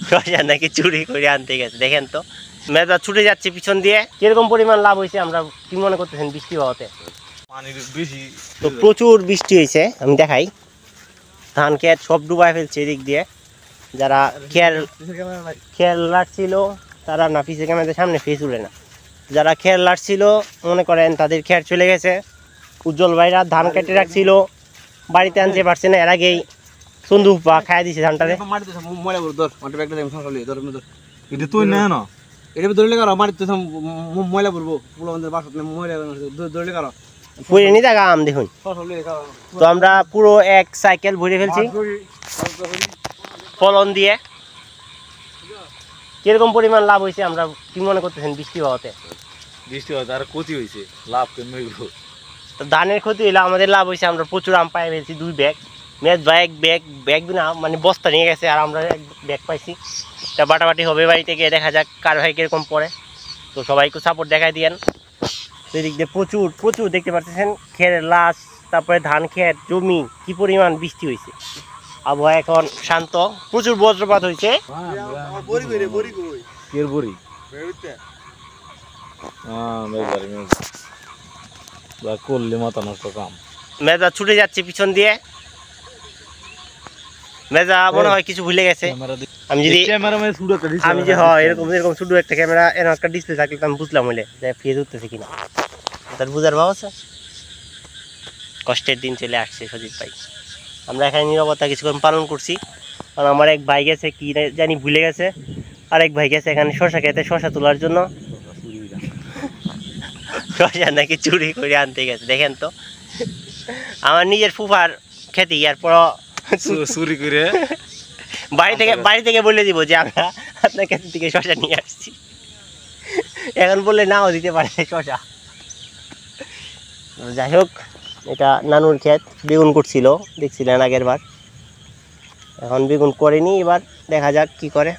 শশা নাকি চুরি করে আনতে গেছে। দেখেন তো মেজা ছুটে যাচ্ছে পিছন দিয়ে। কিরকম পরিমাণ লাভ হয়েছে আমরা কি মনে করতেছেন বৃষ্টি হওয়াতে? তো প্রচুর বৃষ্টি হয়েছে, আমি দেখাই। ধান ক্ষেত সব ডুবাই ফেলছে এদিক দিয়ে। যারা খেয়াল রাখছিল তারা না, পিছিয়ে ক্যামেরার সামনে ফেস উঠে না। যারা খেয়াল রাখছিল মনে করেন তাদের খেয়াল চলে গেছে। উজ্জ্বল ভাইরা ধান কেটে রাখছিল, বাড়িতে আনতে পারছে না, এর আগেই সন্দুক বা খাই দিছে ধানটারে। আম দেখুন, তো আমরা পুরো এক সাইকেল ভরে ফেলছি ফলন দিয়ে। কিরকম পরিমাণ লাভ হয়েছে আমরা কি মনে করতেছেন বৃষ্টি হওয়াতে? বৃষ্টি হওয়াতে আর ক্ষতি হয়েছে, লাভ কেমন হইলো? তো ধানের ক্ষতি হইলে আমাদের লাভ হয়েছে, আমরা প্রচুর আম পাই ফেলছি। 2 ব্যাগ, মেজ ভাই এক ব্যাগ না মানে বস্তা নিয়ে গেছে, আর আমরা এক ব্যাগ পাইছি। তা বাটাবাটি হবে বাড়িতে গিয়ে, দেখা যাক কার ভাই কিরকম পড়ে। তো সবাইকে সাপোর্ট দেখাই দিয়েন। সেদিক দিয়ে প্রচুর প্রচুর দেখতে পাচ্ছেন খেরের লাশ, তারপরে ধান ক্ষেত জমি কি পরিমাণ বৃষ্টি হয়েছে। আবহাওয়া এখন শান্ত, প্রচুর বজ্রপাত হয়েছে। করলে মাথা নষ্ট কাম। মেজা ছুটে যাচ্ছে পিছন দিয়ে। মেজা মনে হয় কিছু ভুলে গেছে। আমি যদি এরকম এরকম ছোট একটা ক্যামেরা এরকম একটা ডিসপ্লে থাকলে আমি বুঝলাম হলে ফেজ উঠতেছে কিনা, তার বুঝার ভাব আছে। কষ্টের দিন চলে আসছে সজিত ভাই। আমরা এখানে নীরবতা কিছুক্ষণ পালন করছি, কারণ আমার এক ভাই গেছে কি জানি ভুলে গেছে। আরেক ভাই গেছে এখানে শশা খেতে, শশা তোলার জন্য। শশা নাকি চুরি করে আনতে গেছে। দেখেন তো আমার নিজের ফুফার খেতে, এরপর চুরি করে বাড়ি থেকে বলে দিব যে আমরা আপনার কাছ থেকে শশা নিয়ে আসছি। এখন বললে নাও দিতে পারে শশা। যাই হোক, এটা নানুর ক্ষেত, বেগুন করছিল দেখছিলেন আগের বার। এখন বেগুন করেনি, এবার দেখা যাক কি করে।